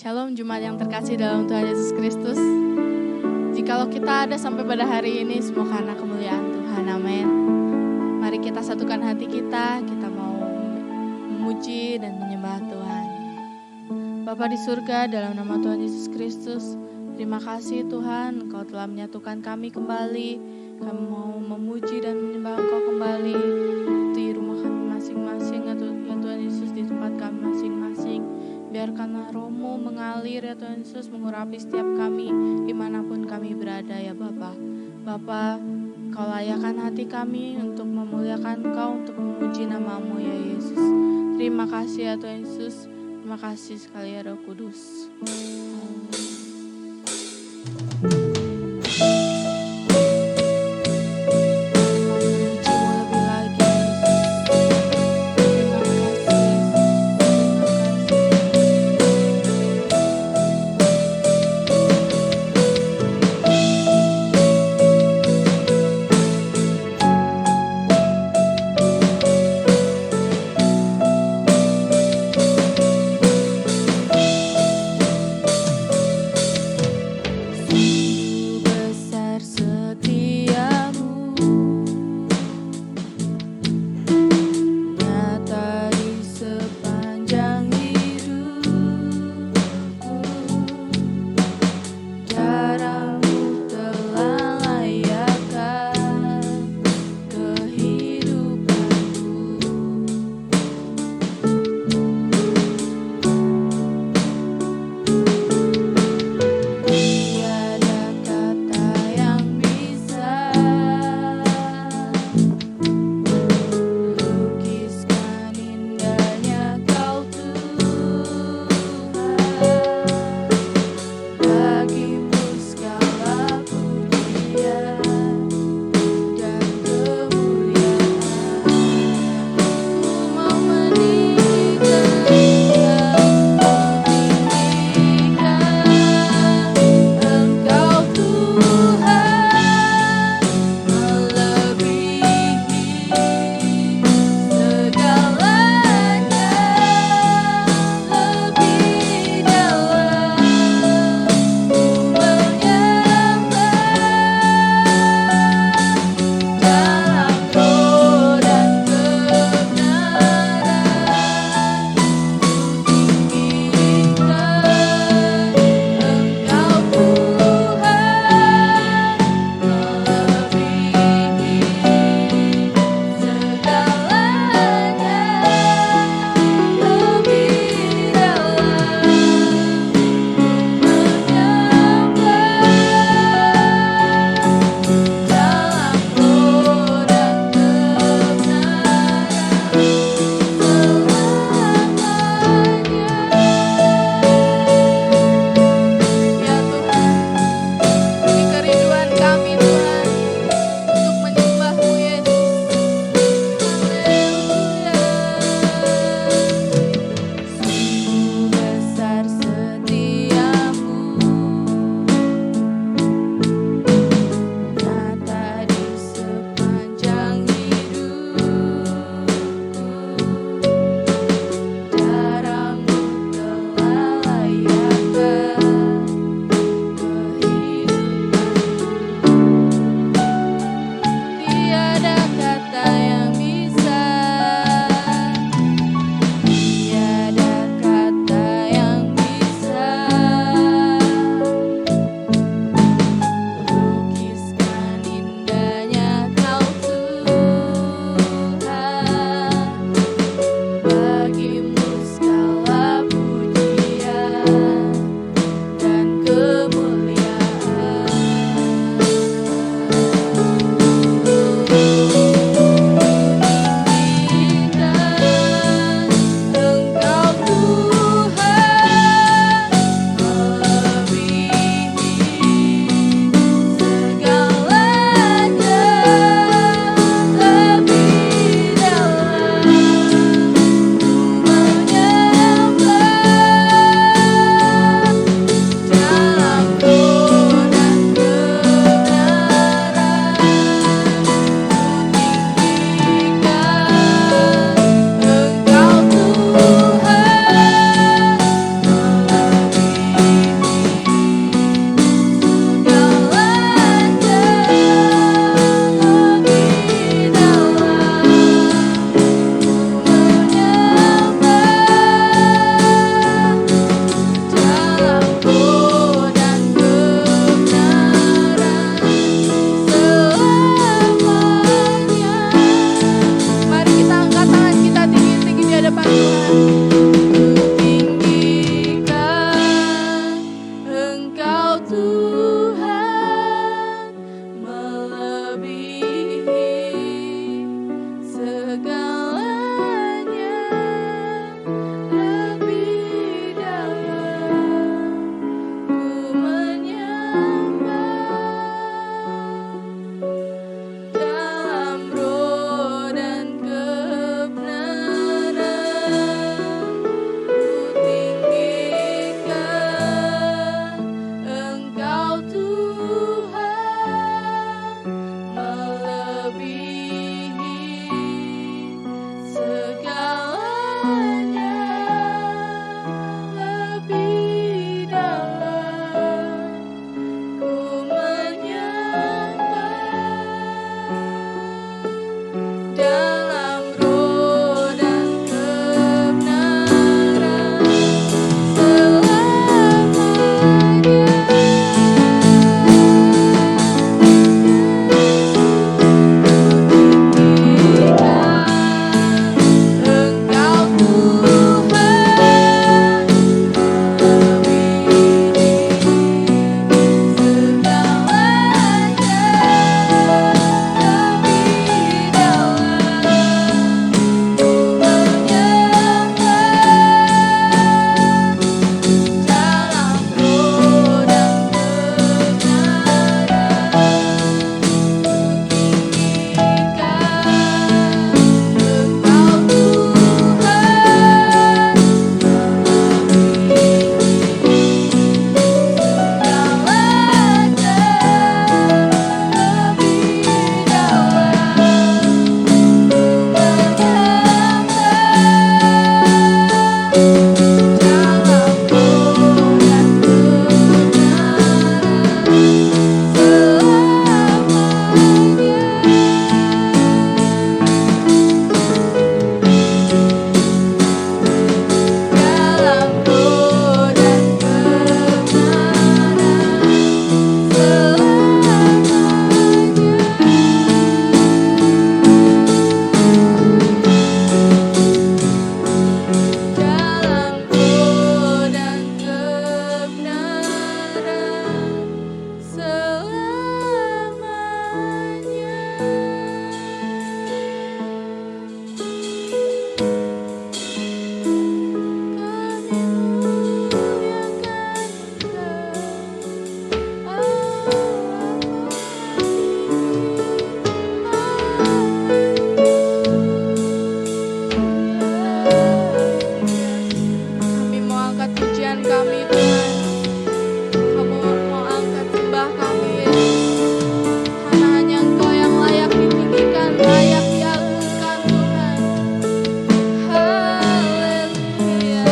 Shalom Jemaat yang terkasih dalam Tuhan Yesus Kristus. Jikalau kita ada sampai pada hari ini, semua karena kemuliaan Tuhan, amin. Mari kita satukan hati kita mau memuji dan menyembah Tuhan. Bapa di surga, dalam nama Tuhan Yesus Kristus, terima kasih Tuhan, Engkau telah menyatukan kami kembali. Kami mau memuji dan menyembah Engkau kembali di rumah kami masing-masing, ya Tuhan Yesus, di tempat kami masing-masing. Biarkanlah rohmu mengalir ya Tuhan Yesus, mengurapi setiap kami dimanapun kami berada ya Bapa. Bapa, Kau layakkan hati kami untuk memuliakan Kau, untuk memuji nama-Mu ya Yesus. Terima kasih ya Tuhan Yesus, terima kasih sekali ya Roh Kudus. kami Tuhan. Kamu mau angkat sembah kami Yesus. Karena hanya Engkau yang layak ditinggikan, layak diagungkan Tuhan. Haleluya.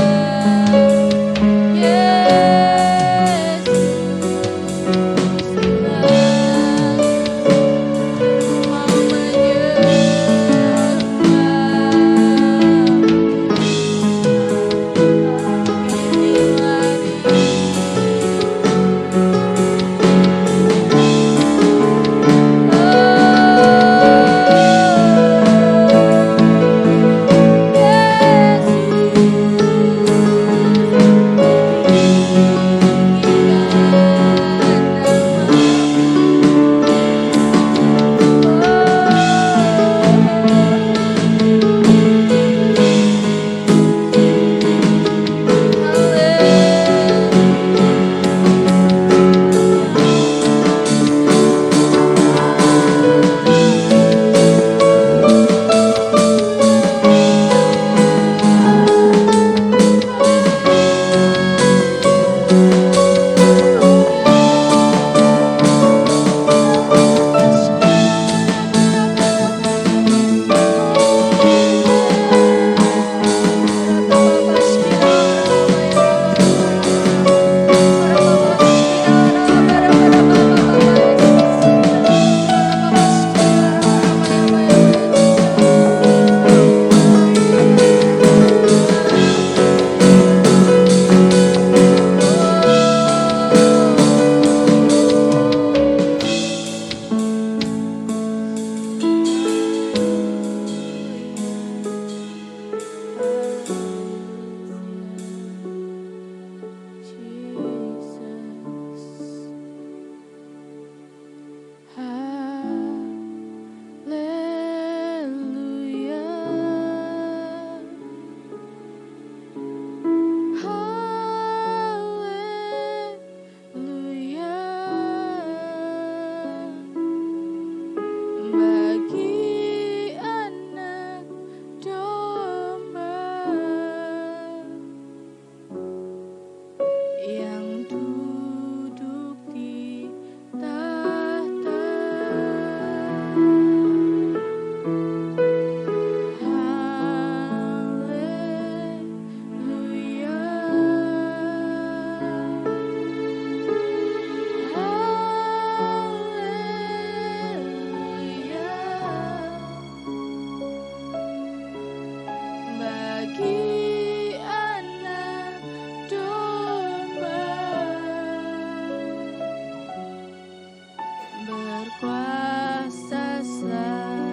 Yesus mau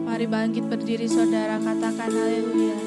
Mari bangkit berdiri saudara, katakan haleluya.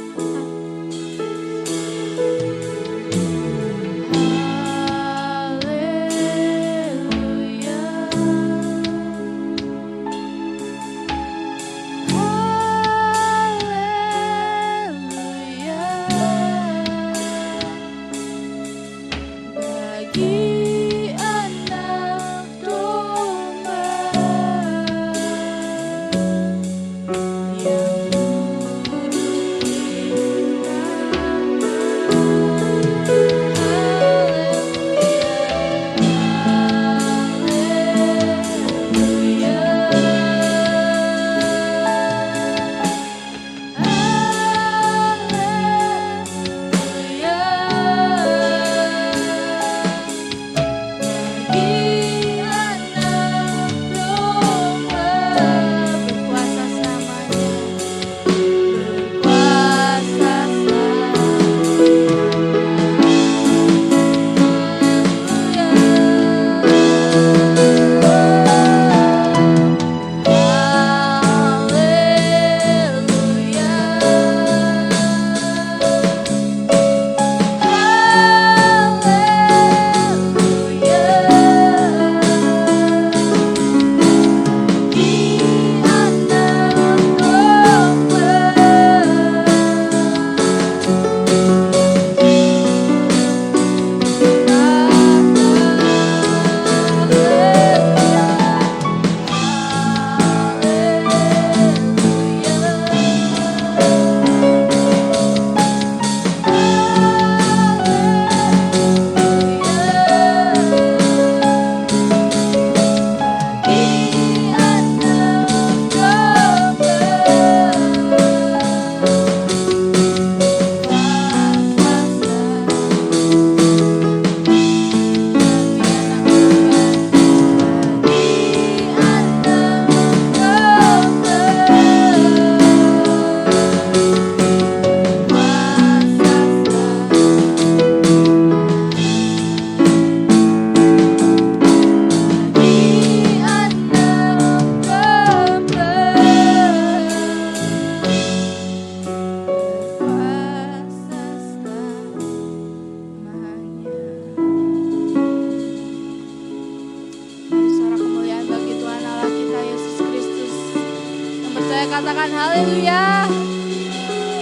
Tuhan. Haleluya.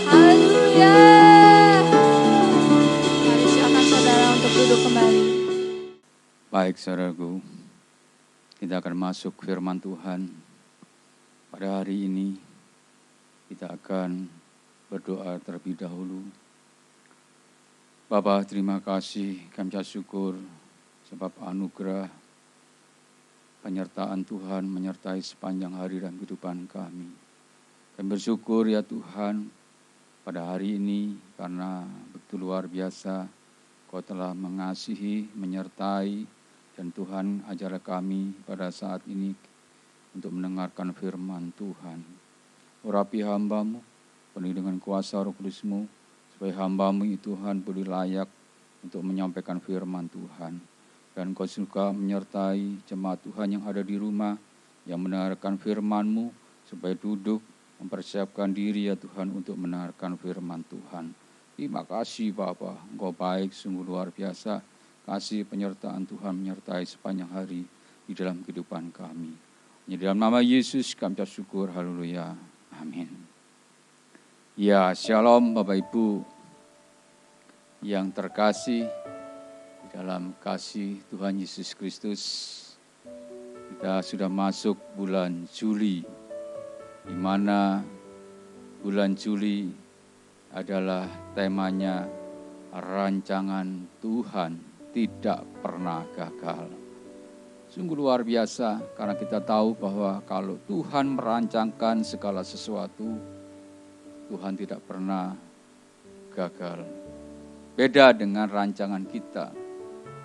Haleluya. Mari silakan saudara untuk duduk kembali. Baik saudaraku, kita akan masuk firman Tuhan. Pada hari ini kita akan berdoa terlebih dahulu. Bapa, terima kasih, kami ucap syukur sebab anugerah penyertaan Tuhan menyertai sepanjang hari dalam kehidupan kami. Kami bersyukur ya Tuhan pada hari ini karena begitu luar biasa Kau telah mengasihi, menyertai, dan Tuhan ajarlah kami pada saat ini untuk mendengarkan firman Tuhan. Urapi hamba-Mu, penuhi dengan kuasa Roh Kudus-Mu, supaya hamba-Mu itu Tuhan boleh layak untuk menyampaikan firman Tuhan. Dan Kau juga menyertai jemaat Tuhan yang ada di rumah, yang mendengarkan firman-Mu, supaya duduk, mempersiapkan diri ya Tuhan untuk mendengarkan firman Tuhan. Terima kasih Bapa, Engkau baik, sungguh luar biasa. Kasih penyertaan Tuhan menyertai sepanjang hari di dalam kehidupan kami. Di dalam nama Yesus kami ucap syukur, haleluya, amin. Ya, shalom Bapak Ibu yang terkasih. Dalam kasih Tuhan Yesus Kristus, kita sudah masuk bulan Juli, di mana bulan Juli adalah temanya rancangan Tuhan tidak pernah gagal. Sungguh luar biasa karena kita tahu bahwa kalau Tuhan merancangkan segala sesuatu, Tuhan tidak pernah gagal. Beda dengan rancangan kita.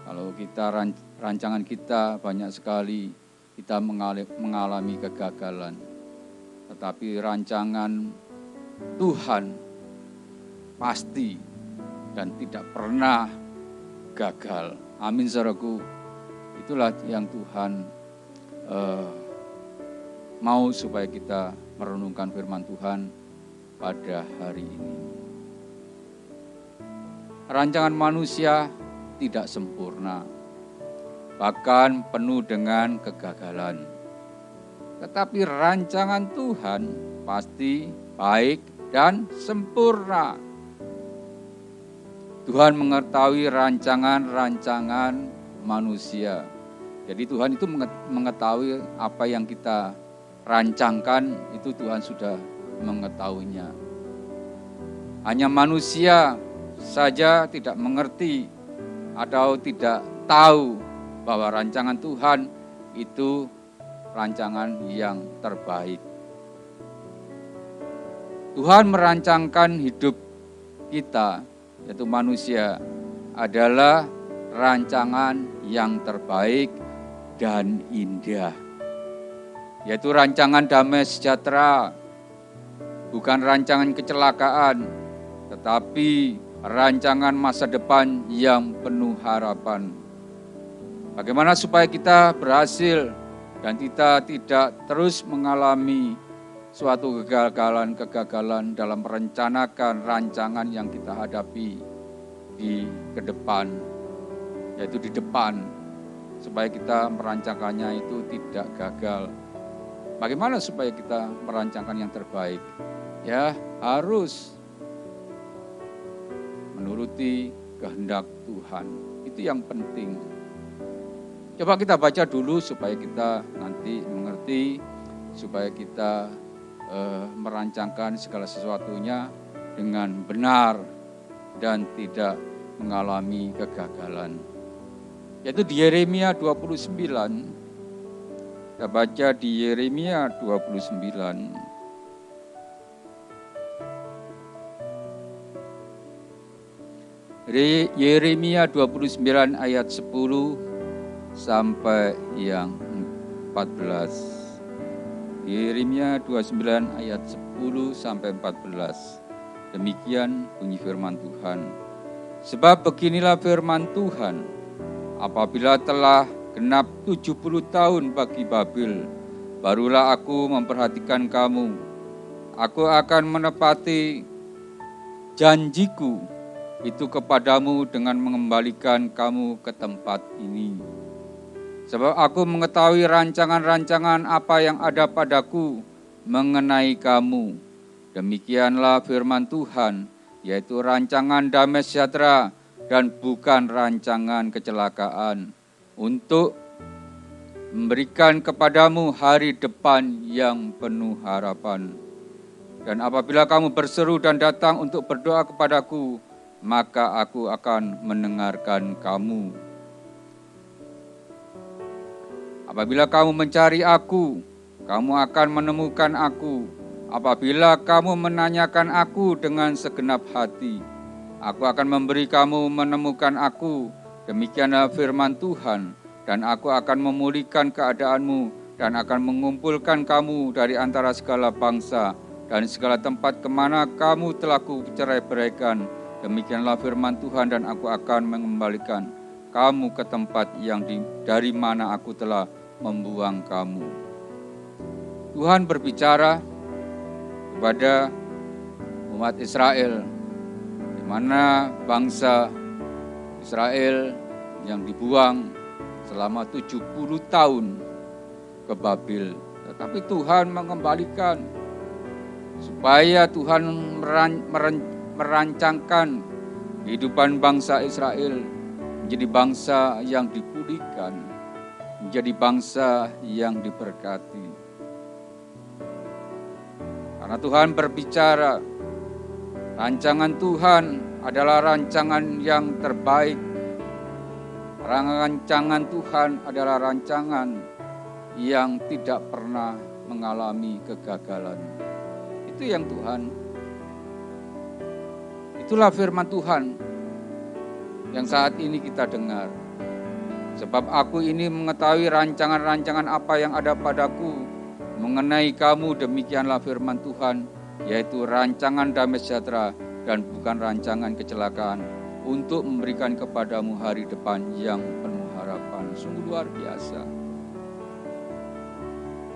Kalau kita rancangan kita banyak sekali kita mengalami kegagalan. Tetapi rancangan Tuhan pasti dan tidak pernah gagal. Amin saudaraku. Itulah yang Tuhan mau supaya kita merenungkan firman Tuhan pada hari ini. Rancangan manusia tidak sempurna, bahkan penuh dengan kegagalan. Tetapi rancangan Tuhan pasti baik dan sempurna. Tuhan mengetahui rancangan-rancangan manusia. Jadi Tuhan itu mengetahui apa yang kita rancangkan, itu Tuhan sudah mengetahuinya. Hanya manusia saja tidak mengerti atau tidak tahu bahwa rancangan Tuhan itu rancangan yang terbaik. Tuhan merancangkan hidup kita, yaitu manusia, adalah rancangan yang terbaik dan indah. Yaitu rancangan damai sejahtera, bukan rancangan kecelakaan, tetapi rancangan masa depan yang penuh harapan. Bagaimana supaya kita berhasil dan kita tidak terus mengalami suatu kegagalan dalam merencanakan rancangan yang kita hadapi di ke depan, yaitu di depan, supaya kita merancangkannya itu tidak gagal. Bagaimana supaya kita merancangkan yang terbaik? Ya, harus menuruti kehendak Tuhan. Itu yang penting. Coba kita baca dulu supaya kita nanti mengerti, supaya kita merancangkan segala sesuatunya dengan benar dan tidak mengalami kegagalan. Yaitu di Yeremia 29. Kita baca di Yeremia 29. Yeremia 29 ayat 10 sampai yang 14. Yeremia 29 ayat 10 sampai 14. Demikian bunyi firman Tuhan. Sebab beginilah firman Tuhan, apabila telah genap 70 tahun bagi Babel, barulah aku memperhatikan kamu. Aku akan menepati janjiku itu kepadamu dengan mengembalikan kamu ke tempat ini. Sebab aku mengetahui rancangan-rancangan apa yang ada padaku, mengenai kamu. Demikianlah firman Tuhan, yaitu rancangan damai sejahtera dan bukan rancangan kecelakaan, untuk memberikan kepadamu hari depan yang penuh harapan. Dan apabila kamu berseru dan datang untuk berdoa kepadaku, maka aku akan mendengarkan kamu. Apabila kamu mencari aku, kamu akan menemukan aku. Apabila kamu menanyakan aku dengan segenap hati, aku akan memberi kamu menemukan aku. Demikianlah firman Tuhan. Dan aku akan memulihkan keadaanmu dan akan mengumpulkan kamu dari antara segala bangsa dan segala tempat kemana kamu telah kucerai-beraikan. Demikianlah firman Tuhan, dan aku akan mengembalikan kamu ke tempat yang dari mana aku telah membuang kamu. Tuhan berbicara kepada umat Israel, di mana bangsa Israel yang dibuang selama 70 tahun ke Babil. Tetapi Tuhan mengembalikan, supaya Tuhan merancangkan kehidupan bangsa Israel menjadi bangsa yang dipulihkan, menjadi bangsa yang diberkati. Karena Tuhan berbicara, rancangan Tuhan adalah rancangan yang terbaik. Rancangan Tuhan adalah rancangan yang tidak pernah mengalami kegagalan. Itu yang Tuhan. Itulah firman Tuhan yang saat ini kita dengar. Sebab aku ini mengetahui rancangan-rancangan apa yang ada padaku mengenai kamu, demikianlah firman Tuhan, yaitu rancangan damai sejahtera dan bukan rancangan kecelakaan, untuk memberikan kepadamu hari depan yang penuh harapan. Sungguh luar biasa.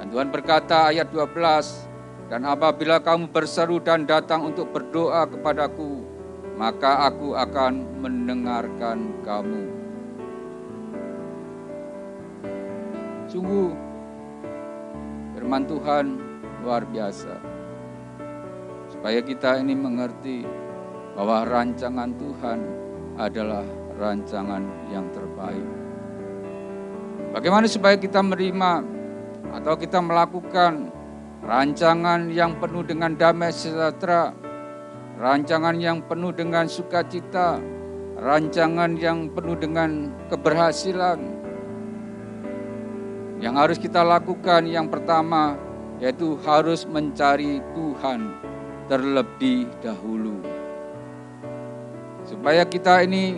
Dan Tuhan berkata ayat 12, dan apabila kamu berseru dan datang untuk berdoa kepadaku, maka aku akan mendengarkan kamu. Sungguh firman Tuhan luar biasa. Supaya kita ini mengerti bahwa rancangan Tuhan adalah rancangan yang terbaik. Bagaimana supaya kita menerima atau kita melakukan rancangan yang penuh dengan damai sejahtera, rancangan yang penuh dengan sukacita, rancangan yang penuh dengan keberhasilan? Yang harus kita lakukan yang pertama, yaitu harus mencari Tuhan terlebih dahulu. Supaya kita ini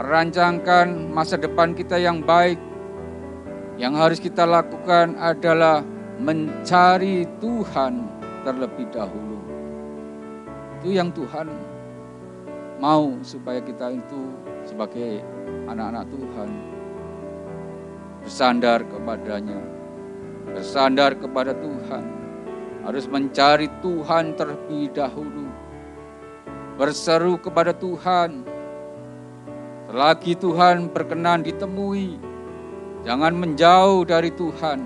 merancangkan masa depan kita yang baik, yang harus kita lakukan adalah mencari Tuhan terlebih dahulu. Itu yang Tuhan mau, supaya kita itu sebagai anak-anak Tuhan bersandar kepadanya, bersandar kepada Tuhan, harus mencari Tuhan terlebih dahulu, berseru kepada Tuhan. Selagi Tuhan berkenan ditemui, jangan menjauh dari Tuhan,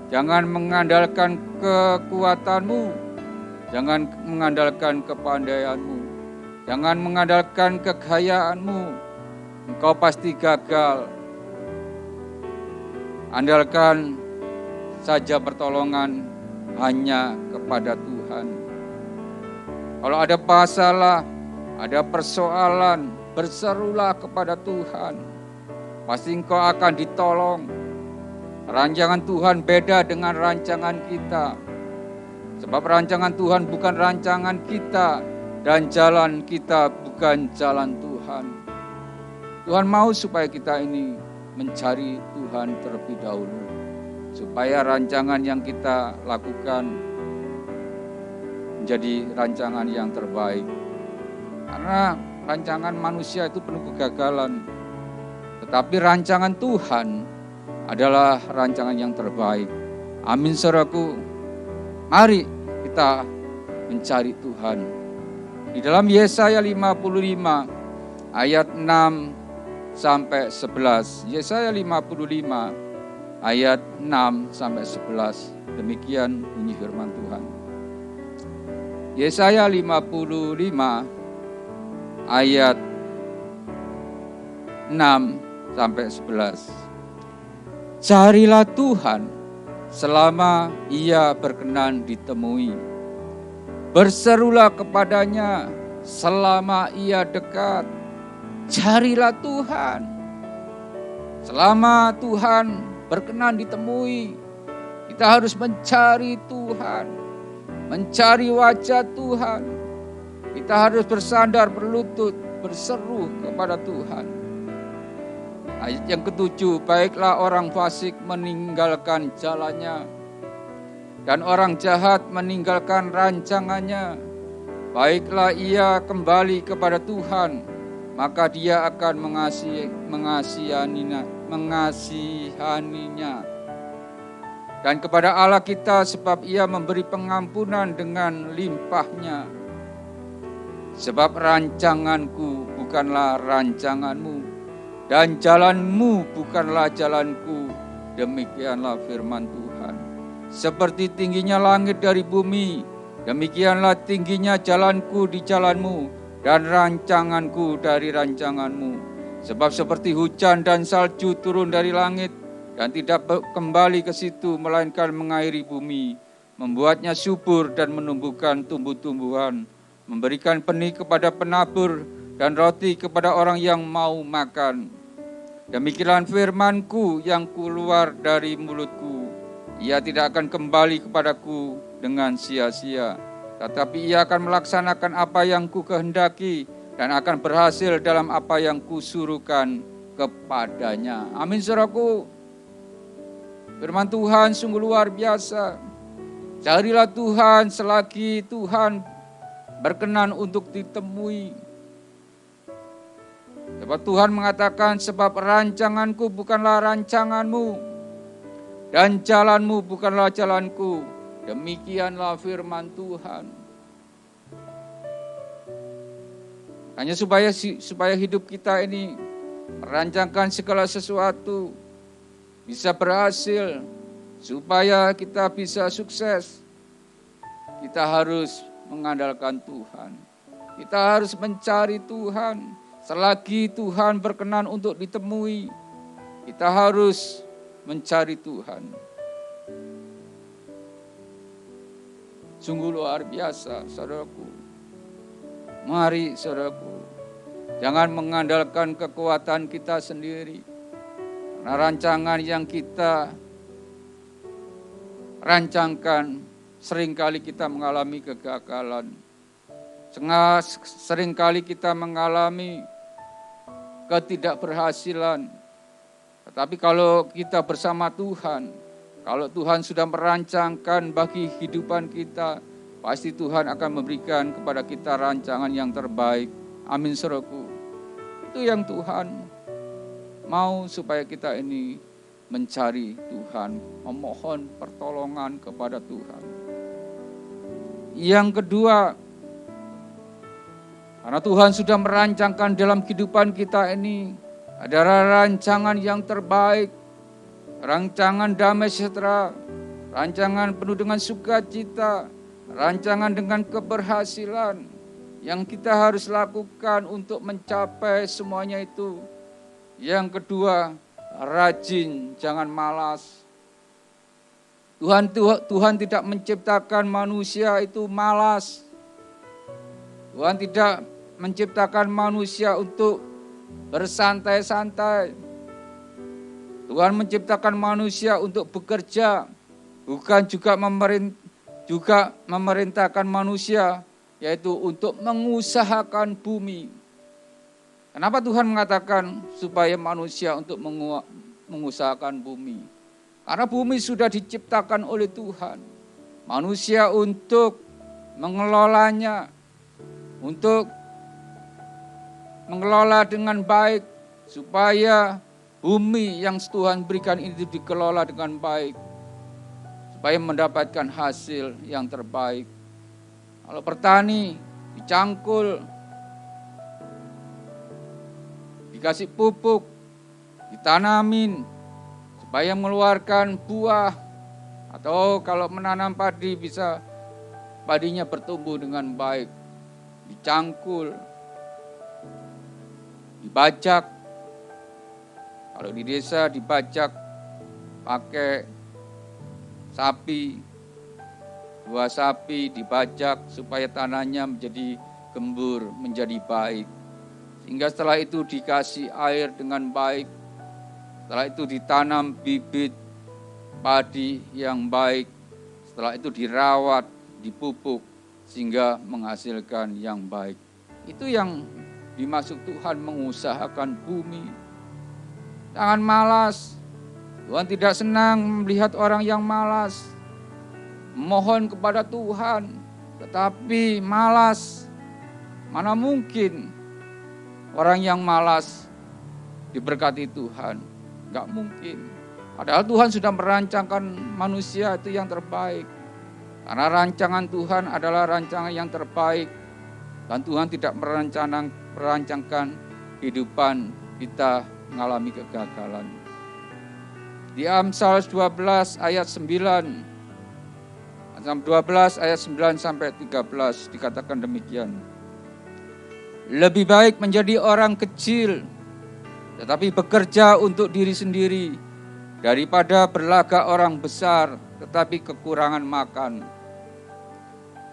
jangan mengandalkan kekuatanmu, jangan mengandalkan kepandaianmu, jangan mengandalkan kekayaanmu, engkau pasti gagal. Andalkan saja pertolongan hanya kepada Tuhan. Kalau ada masalah, ada persoalan, berserulah kepada Tuhan. Pasti engkau akan ditolong. Rancangan Tuhan beda dengan rancangan kita. Sebab rancangan Tuhan bukan rancangan kita, dan jalan kita bukan jalan Tuhan. Tuhan mau supaya kita ini mencari Tuhan terlebih dahulu, supaya rancangan yang kita lakukan menjadi rancangan yang terbaik. Karena rancangan manusia itu penuh kegagalan, tetapi rancangan Tuhan adalah rancangan yang terbaik. Amin, saudaraku. Mari kita mencari Tuhan. Di dalam Yesaya 55 ayat 6 sampai 11. Yesaya 55 ayat 6 sampai 11. Demikian bunyi firman Tuhan. Yesaya 55 ayat 6 sampai 11. Carilah Tuhan selama Ia berkenan ditemui. Berserulah kepadanya selama Ia dekat. Carilah Tuhan selama Tuhan berkenan ditemui. Kita harus mencari Tuhan, mencari wajah Tuhan. Kita harus bersandar berlutut, berseru kepada Tuhan. Ayat yang ke-7, baiklah orang fasik meninggalkan jalannya, dan orang jahat meninggalkan rancangannya. Baiklah ia kembali kepada Tuhan, maka Dia akan mengasihaninya. Dan kepada Allah kita, sebab Ia memberi pengampunan dengan limpahnya. Sebab rancanganku bukanlah rancanganmu, dan jalanmu bukanlah jalanku. Demikianlah firman Tuhan. Seperti tingginya langit dari bumi, demikianlah tingginya jalanku di jalanmu, dan rancanganku dari rancanganmu. Sebab seperti hujan dan salju turun dari langit, dan tidak kembali ke situ, melainkan mengairi bumi, membuatnya subur dan menumbuhkan tumbuh-tumbuhan, memberikan benih kepada penabur dan roti kepada orang yang mau makan. Demikian firmanku yang keluar dari mulutku. Ia tidak akan kembali kepadaku dengan sia-sia, tetapi ia akan melaksanakan apa yang ku kehendaki dan akan berhasil dalam apa yang kusuruhkan kepadanya. Amin, saudaraku. Firman Tuhan sungguh luar biasa. Carilah Tuhan selagi Tuhan berkenan untuk ditemui. Sebab Tuhan mengatakan, sebab rancanganku bukanlah rancanganmu, dan jalanmu bukanlah jalanku. Demikianlah firman Tuhan. Hanya supaya hidup kita ini merancangkan segala sesuatu bisa berhasil, supaya kita bisa sukses, kita harus mengandalkan Tuhan. Kita harus mencari Tuhan. Selagi Tuhan berkenan untuk ditemui, kita harus mencari Tuhan. Sungguh luar biasa, saudaraku. Mari, saudaraku, jangan mengandalkan kekuatan kita sendiri. Karena rancangan yang kita rancangkan, seringkali kita mengalami kegagalan. Seringkali kita mengalami ketidakberhasilan. Tetapi kalau kita bersama Tuhan, kalau Tuhan sudah merancangkan bagi kehidupan kita, pasti Tuhan akan memberikan kepada kita rancangan yang terbaik. Amin, saudaraku. Itu yang Tuhan mau, supaya kita ini mencari Tuhan, memohon pertolongan kepada Tuhan. Yang kedua, karena Tuhan sudah merancangkan dalam kehidupan kita ini adalah rancangan yang terbaik, rancangan damai sejahtera, rancangan penuh dengan sukacita, rancangan dengan keberhasilan yang kita harus lakukan untuk mencapai semuanya itu. Yang kedua, rajin, jangan malas. Tuhan tidak menciptakan manusia itu malas. Tuhan tidak menciptakan manusia untuk bersantai-santai. Tuhan menciptakan manusia untuk bekerja, bukan juga memerintahkan manusia, yaitu untuk mengusahakan bumi. Kenapa Tuhan mengatakan supaya manusia untuk mengusahakan bumi? Karena bumi sudah diciptakan oleh Tuhan. Manusia untuk mengelolanya, untuk mengelola dengan baik, supaya bumi yang Tuhan berikan ini dikelola dengan baik, supaya mendapatkan hasil yang terbaik. Kalau petani dicangkul, dikasih pupuk, ditanamin, supaya mengeluarkan buah, atau kalau menanam padi bisa padinya bertumbuh dengan baik, dicangkul, dibajak. Kalau di desa dibajak pakai sapi, 2 sapi dibajak supaya tanahnya menjadi gembur, menjadi baik. Sehingga setelah itu dikasih air dengan baik, setelah itu ditanam bibit padi yang baik, setelah itu dirawat, dipupuk, sehingga menghasilkan yang baik. Itu yang dimaksud Tuhan mengusahakan bumi. Jangan malas. Tuhan tidak senang melihat orang yang malas. Mohon kepada Tuhan, tetapi malas. Mana mungkin orang yang malas diberkati Tuhan? Enggak mungkin. Padahal Tuhan sudah merancangkan manusia itu yang terbaik. Karena rancangan Tuhan adalah rancangan yang terbaik. Dan Tuhan tidak merancangkan kehidupan kita mengalami kegagalan. Di Amsal 12 ayat 9. Amsal 12 ayat 9 sampai 13 dikatakan demikian. Lebih baik menjadi orang kecil tetapi bekerja untuk diri sendiri daripada berlagak orang besar tetapi kekurangan makan.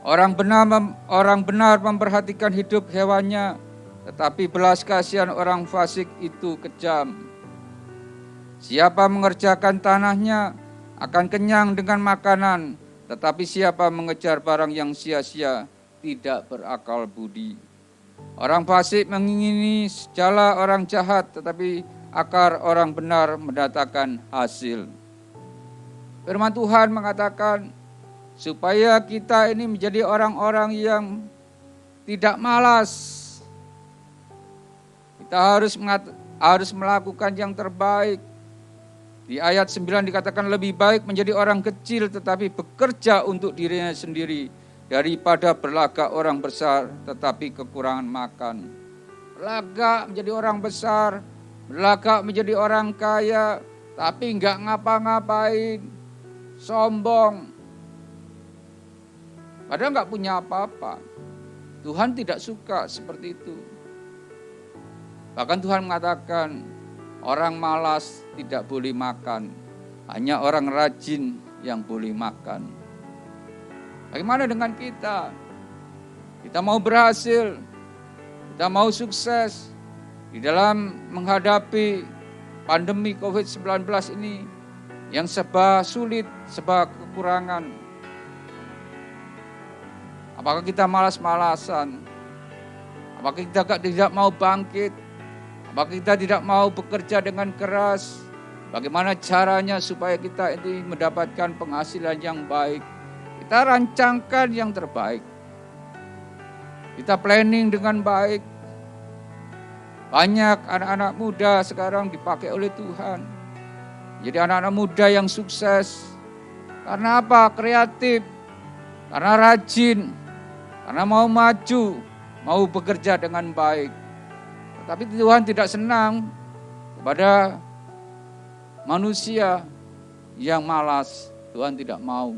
Orang benar memperhatikan hidup hewannya, tetapi belas kasihan orang fasik itu kejam. Siapa mengerjakan tanahnya akan kenyang dengan makanan, tetapi siapa mengejar barang yang sia-sia tidak berakal budi. Orang fasik mengingini jala orang jahat, tetapi akar orang benar mendatangkan hasil. Firman Tuhan mengatakan supaya kita ini menjadi orang-orang yang tidak malas. Kita harus melakukan yang terbaik. Di ayat 9 dikatakan lebih baik menjadi orang kecil tetapi bekerja untuk dirinya sendiri daripada berlagak orang besar tetapi kekurangan makan. Berlagak menjadi orang besar, berlagak menjadi orang kaya tapi enggak ngapa-ngapain, sombong. Padahal enggak punya apa-apa. Tuhan tidak suka seperti itu. Bahkan Tuhan mengatakan orang malas tidak boleh makan, hanya orang rajin yang boleh makan. Bagaimana dengan kita? Kita mau berhasil, kita mau sukses di dalam menghadapi pandemi COVID-19 ini yang serba sulit, serba kekurangan. Apakah kita malas-malasan? Apakah kita tidak mau bangkit? Apakah kita tidak mau bekerja dengan keras? Bagaimana caranya supaya kita ini mendapatkan penghasilan yang baik? Kita rancangkan yang terbaik. Kita planning dengan baik. Banyak anak-anak muda sekarang dipakai oleh Tuhan. Jadi anak-anak muda yang sukses. Karena apa? Kreatif. Karena rajin. Karena mau maju. Mau bekerja dengan baik. Tapi Tuhan tidak senang kepada manusia yang malas. Tuhan tidak mau.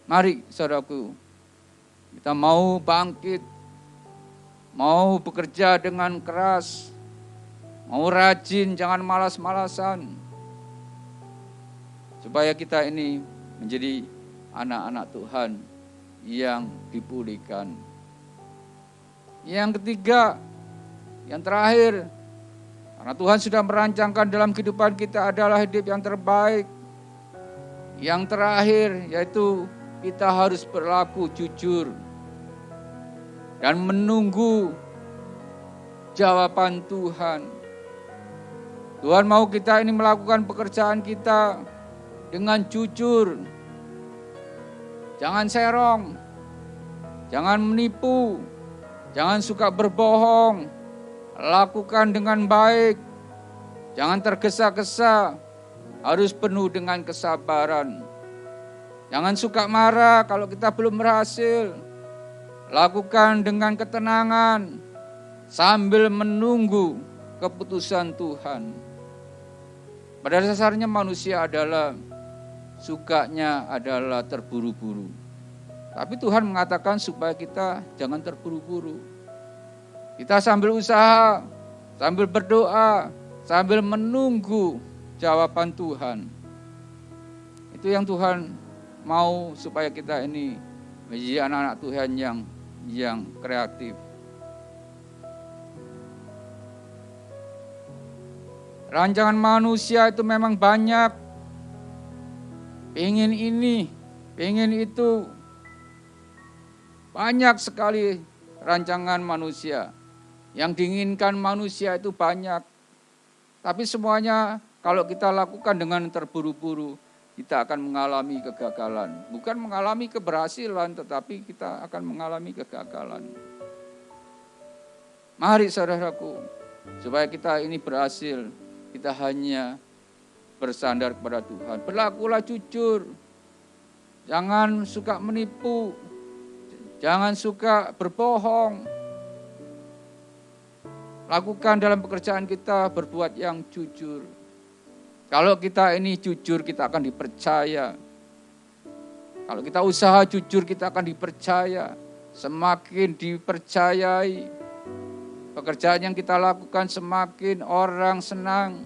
Mari saudaraku, kita mau bangkit, mau bekerja dengan keras, mau rajin, jangan malas-malasan. Supaya kita ini menjadi anak-anak Tuhan yang dipulihkan. Yang ketiga, yang terakhir, karena Tuhan sudah merancangkan dalam kehidupan kita adalah hidup yang terbaik. Yang terakhir yaitu kita harus berlaku jujur dan menunggu jawaban Tuhan. Tuhan mau kita ini melakukan pekerjaan kita dengan jujur. Jangan serong, jangan menipu, jangan suka berbohong. Lakukan dengan baik, jangan tergesa-gesa, harus penuh dengan kesabaran. Jangan suka marah kalau kita belum berhasil. Lakukan dengan ketenangan sambil menunggu keputusan Tuhan. Pada dasarnya manusia adalah sukanya adalah terburu-buru. Tapi Tuhan mengatakan supaya kita jangan terburu-buru. Kita sambil usaha, sambil berdoa, sambil menunggu jawaban Tuhan. Itu yang Tuhan mau supaya kita ini menjadi anak-anak Tuhan yang kreatif. Rancangan manusia itu memang banyak. Pengen ini, pengen itu. Banyak sekali rancangan manusia. Yang diinginkan manusia itu banyak. Tapi semuanya kalau kita lakukan dengan terburu-buru, kita akan mengalami kegagalan. Bukan mengalami keberhasilan, tetapi kita akan mengalami kegagalan. Mari saudaraku, supaya kita ini berhasil, kita hanya bersandar kepada Tuhan. Berlakulah jujur, jangan suka menipu, jangan suka berbohong. Lakukan dalam pekerjaan kita, berbuat yang jujur. Kalau kita ini jujur, kita akan dipercaya. Kalau kita usaha jujur, kita akan dipercaya. Semakin dipercayai, pekerjaan yang kita lakukan semakin orang senang.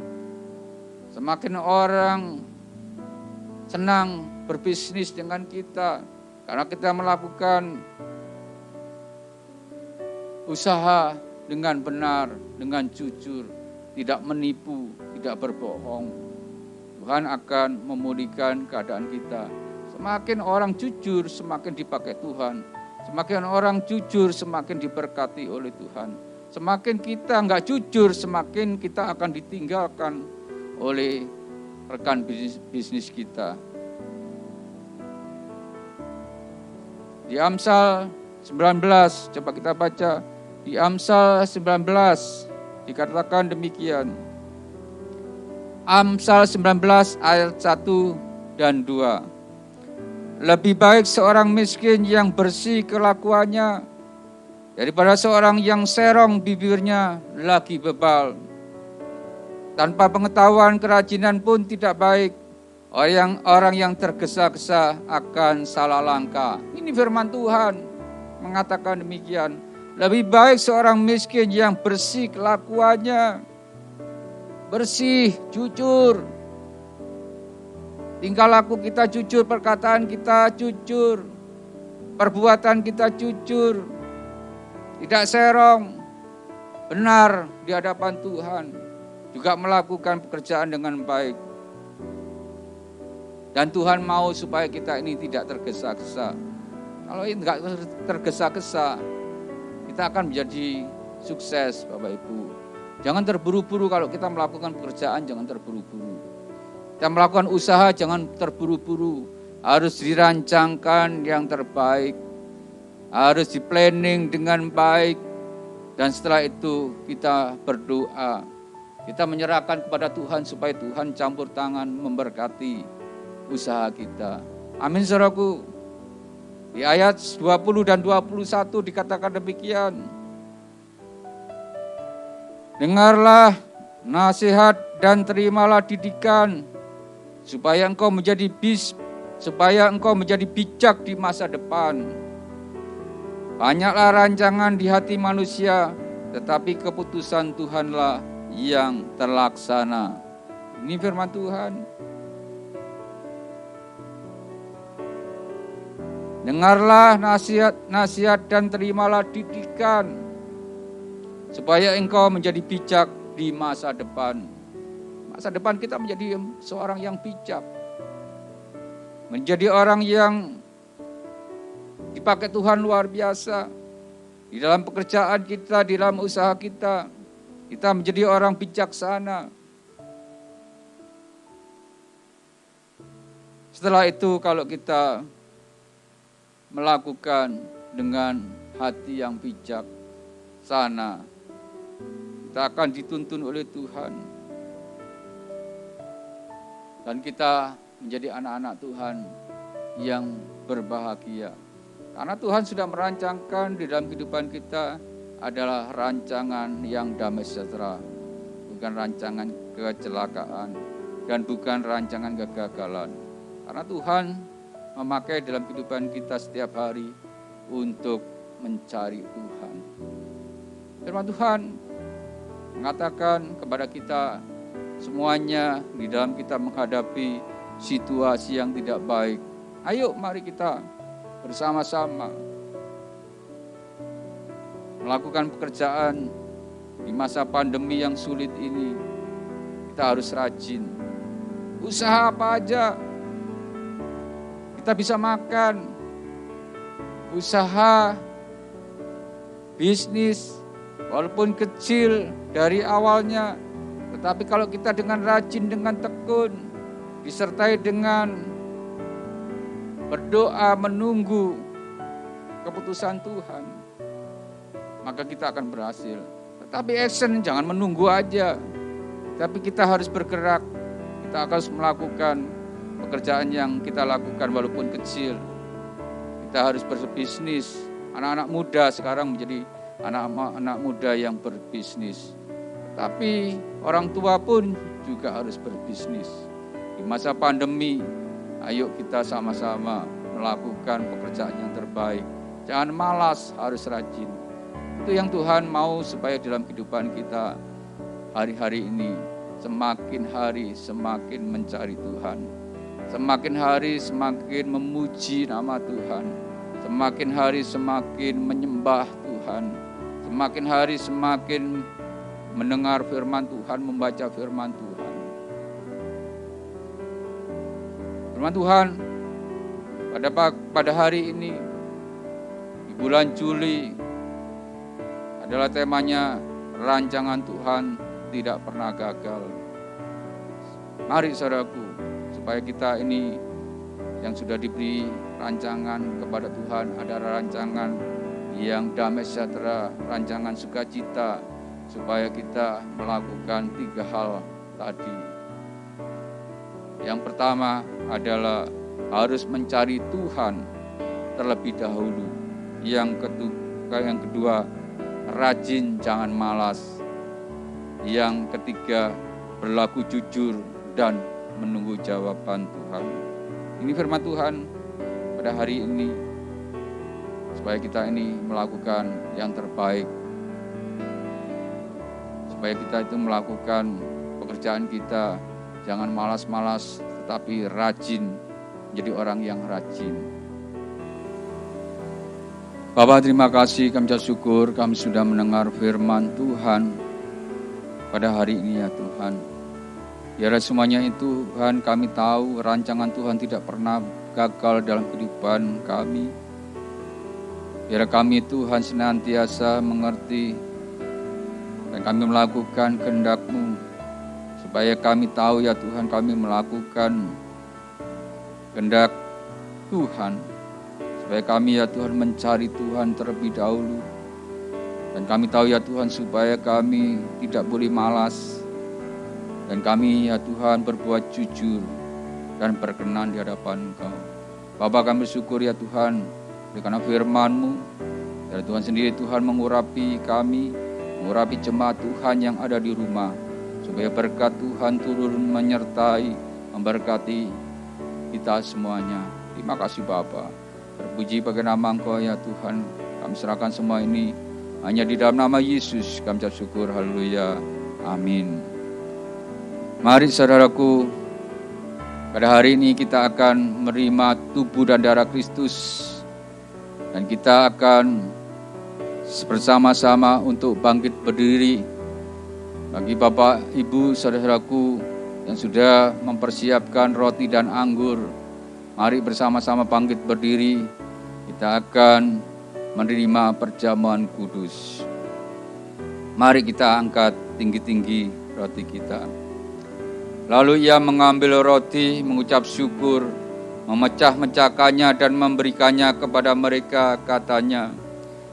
Semakin orang senang berbisnis dengan kita. Karena kita melakukan usaha dengan benar, dengan jujur, tidak menipu, tidak berbohong. Tuhan akan memulihkan keadaan kita. Semakin orang jujur, semakin dipakai Tuhan. Semakin orang jujur, semakin diberkati oleh Tuhan. Semakin kita enggak jujur, semakin kita akan ditinggalkan oleh rekan bisnis kita. Di Amsal 19, coba kita baca. Di Amsal 19 dikatakan demikian. Amsal 19 ayat 1 dan 2. Lebih baik seorang miskin yang bersih kelakuannya daripada seorang yang serong bibirnya lagi bebal. Tanpa pengetahuan kerajinan pun tidak baik. Orang yang tergesa-gesa akan salah langkah. Ini firman Tuhan mengatakan demikian. Lebih baik seorang miskin yang bersih kelakuannya, bersih, jujur. Tingkah laku kita jujur, perkataan kita jujur, perbuatan kita jujur, tidak serong, benar di hadapan Tuhan, juga melakukan pekerjaan dengan baik. Dan Tuhan mau supaya kita ini tidak tergesa-gesa. Kalau ini tidak tergesa-gesa, kita akan menjadi sukses, Bapak Ibu. Jangan terburu-buru kalau kita melakukan pekerjaan, jangan terburu-buru. Kita melakukan usaha, jangan terburu-buru. Harus dirancangkan yang terbaik. Harus di-planning dengan baik. Dan setelah itu kita berdoa. Kita menyerahkan kepada Tuhan supaya Tuhan campur tangan memberkati usaha kita. Amin, saudaraku. Di ayat 20 dan 21 dikatakan demikian. Dengarlah nasihat dan terimalah didikan supaya engkau menjadi bijak di masa depan. Banyaklah rancangan di hati manusia, tetapi keputusan Tuhanlah yang terlaksana. Ini firman Tuhan. Dengarlah nasihat dan terimalah didikan supaya engkau menjadi bijak di masa depan. Masa depan kita menjadi seorang yang bijak. Menjadi orang yang dipakai Tuhan luar biasa. Di dalam pekerjaan kita, di dalam usaha kita, kita menjadi orang bijaksana. Setelah itu kalau kita melakukan dengan hati yang bijak sana, kita akan dituntun oleh Tuhan. Dan kita menjadi anak-anak Tuhan yang berbahagia. Karena Tuhan sudah merancangkan di dalam kehidupan kita adalah rancangan yang damai sejahtera, bukan rancangan kecelakaan. dan bukan rancangan kegagalan. Karena Tuhan memakai dalam kehidupan kita setiap hari untuk mencari Tuhan. Firman Tuhan mengatakan kepada kita semuanya di dalam kita menghadapi situasi yang tidak baik. Ayo mari kita bersama-sama melakukan pekerjaan di masa pandemi yang sulit ini. Kita harus rajin. Usaha apa aja kita bisa makan. Usaha, bisnis, walaupun kecil dari awalnya, tetapi kalau kita dengan rajin, dengan tekun, disertai dengan berdoa, menunggu keputusan Tuhan, maka kita akan berhasil. Tetapi action, jangan menunggu aja. Tapi kita harus bergerak. Kita harus melakukan pekerjaan yang kita lakukan walaupun kecil. Kita harus berbisnis. Anak-anak muda sekarang menjadi anak-anak muda yang berbisnis. Tapi orang tua pun juga harus berbisnis. Di masa pandemi, ayo kita sama-sama melakukan pekerjaan yang terbaik. Jangan malas, harus rajin. Itu yang Tuhan mau supaya dalam kehidupan kita hari-hari ini semakin hari semakin mencari Tuhan. Semakin hari semakin memuji nama Tuhan. Semakin hari semakin menyembah Tuhan. Semakin hari semakin mendengar firman Tuhan, membaca firman Tuhan. Firman Tuhan pada hari ini di bulan Juli adalah temanya rancangan Tuhan tidak pernah gagal. Mari saudaraku, supaya kita ini yang sudah diberi rancangan kepada Tuhan, ada rancangan yang damai sejahtera, rancangan sukacita, supaya kita melakukan 3 hal tadi. Yang pertama adalah harus mencari Tuhan terlebih dahulu. Yang kedua, rajin jangan malas. Yang ketiga, berlaku jujur dan menunggu jawaban Tuhan. Ini firman Tuhan pada hari ini, supaya kita ini melakukan yang terbaik. Supaya kita itu melakukan pekerjaan kita, jangan malas-malas, tetapi rajin, jadi orang yang rajin. Bapak, terima kasih, kami ucap syukur, kami sudah mendengar firman Tuhan pada hari ini ya Tuhan. Biarlah semuanya itu Tuhan, kami tahu rancangan Tuhan tidak pernah gagal dalam kehidupan kami. Biarlah kami Tuhan senantiasa mengerti dan kami melakukan kehendak-Mu. Supaya kami tahu ya Tuhan, kami melakukan kehendak Tuhan. Supaya kami ya Tuhan mencari Tuhan terlebih dahulu. Dan kami tahu ya Tuhan, supaya kami tidak boleh malas. Dan kami ya Tuhan berbuat jujur dan berkenan di hadapan Engkau. Bapa, kami bersyukur ya Tuhan, karena firman-Mu. Dan Tuhan sendiri Tuhan mengurapi kami, mengurapi jemaat Tuhan yang ada di rumah. Supaya berkat Tuhan turun menyertai, memberkati kita semuanya. Terima kasih Bapa. Terpuji bagi nama Engkau ya Tuhan. Kami serahkan semua ini hanya di dalam nama Yesus kami ucap syukur. Haleluya. Amin. Mari saudaraku, pada hari ini kita akan menerima tubuh dan darah Kristus. Dan kita akan bersama-sama untuk bangkit berdiri. Bagi Bapak, Ibu, saudaraku yang sudah mempersiapkan roti dan anggur, mari bersama-sama bangkit berdiri. Kita akan menerima perjamuan kudus. Mari kita angkat tinggi-tinggi roti kita. Lalu ia mengambil roti, mengucap syukur, memecah-mecahkannya dan memberikannya kepada mereka, katanya,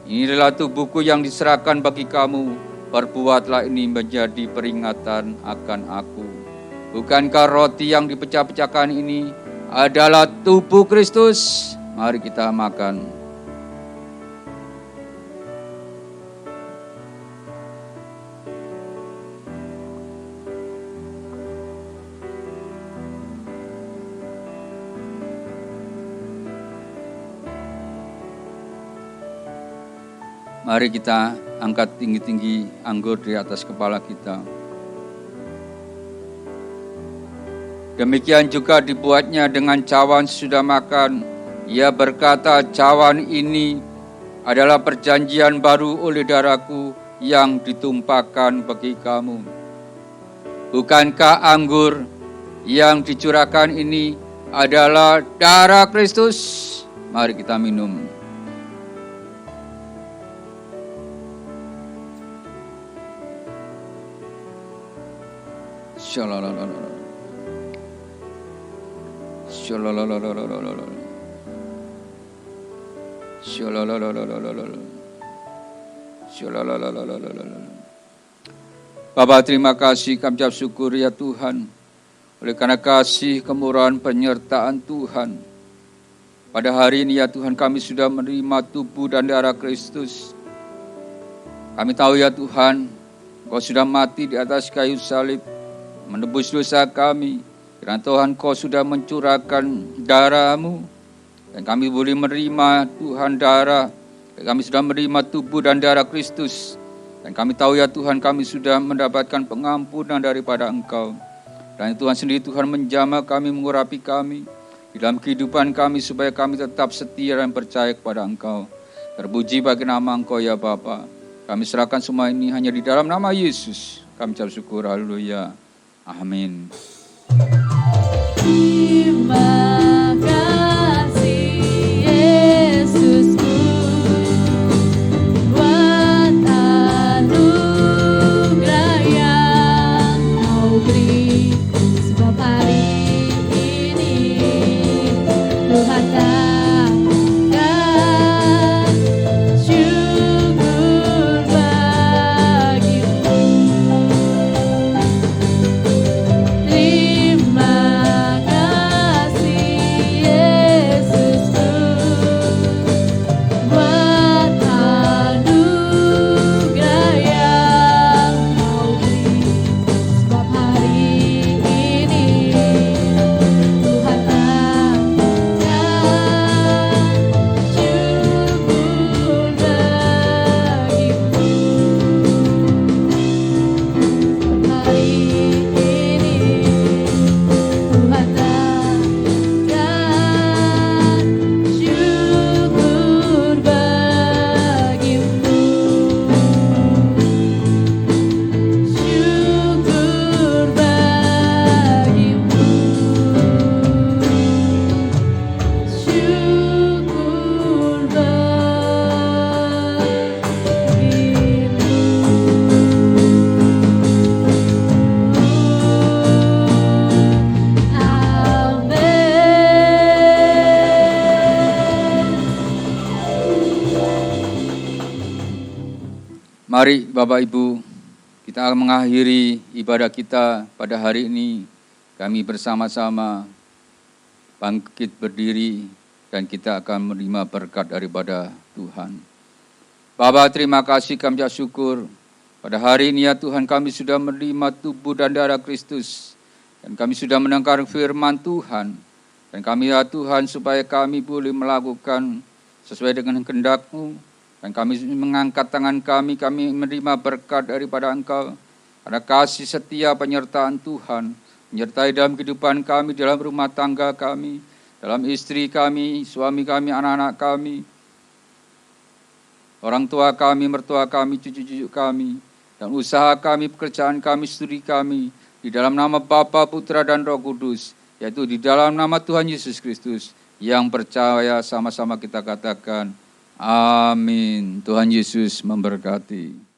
"Inilah tubuhku yang diserahkan bagi kamu, perbuatlah ini menjadi peringatan akan aku." Bukankah roti yang dipecah-pecahkan ini adalah tubuh Kristus? Mari kita makan. Mari kita angkat tinggi-tinggi anggur di atas kepala kita. Demikian juga dibuatnya dengan cawan sesudah makan. Ia berkata, cawan ini adalah perjanjian baru oleh darahku yang ditumpahkan bagi kamu. Bukankah anggur yang dicurahkan ini adalah darah Kristus? Mari kita minum. Bapa, terima kasih, kami ucap syukur ya Tuhan, oleh karena kasih, kemurahan, penyertaan Tuhan. Pada hari ini ya Tuhan, kami sudah menerima tubuh dan darah Kristus. Kami tahu ya Tuhan, Kau sudah mati di atas kayu salib, menebus dosa kami. Karena Tuhan, Kau sudah mencurahkan darah-Mu, dan kami boleh menerima Tuhan darah. Kami sudah menerima tubuh dan darah Kristus. Dan kami tahu ya Tuhan, kami sudah mendapatkan pengampunan daripada Engkau. Dan Tuhan sendiri, Tuhan menjamah kami, mengurapi kami di dalam kehidupan kami, supaya kami tetap setia dan percaya kepada Engkau. Terpuji bagi nama Engkau ya Bapa. Kami serahkan semua ini hanya di dalam nama Yesus. Kami ucap syukur, haleluya. Amin. Terima kasih Yesusku buat anugerah yang Kau beri, sebab hari ini Tuhan takkan syukur bagimu. Terima kasih Yesusku buat anugerah yang Kau beri, sebab hari ini Tuhan takkan syukur bagimu. Hari ini Tuhan takkan syukur bagimu. Syukur bagimu. Syukur Mari Bapak Ibu, kita mengakhiri ibadah kita pada hari ini. Kami bersama-sama bangkit berdiri dan kita akan menerima berkat daripada Tuhan. Bapa, terima kasih, kami ucap syukur. Pada hari ini ya Tuhan, kami sudah menerima tubuh dan darah Kristus. Dan kami sudah mendengar firman Tuhan. Dan kami ya Tuhan, supaya kami boleh melakukan sesuai dengan kehendak-Mu. Dan kami mengangkat tangan kami menerima berkat daripada Engkau. Karena kasih setia penyertaan Tuhan, menyertai dalam kehidupan kami, dalam rumah tangga kami, dalam istri kami, suami kami, anak-anak kami, orang tua kami, mertua kami, cucu-cucu kami, dan usaha kami, pekerjaan kami, studi kami, di dalam nama Bapa, Putra, dan Roh Kudus, yaitu di dalam nama Tuhan Yesus Kristus. Yang percaya sama-sama kita katakan, amin. Tuhan Yesus memberkati.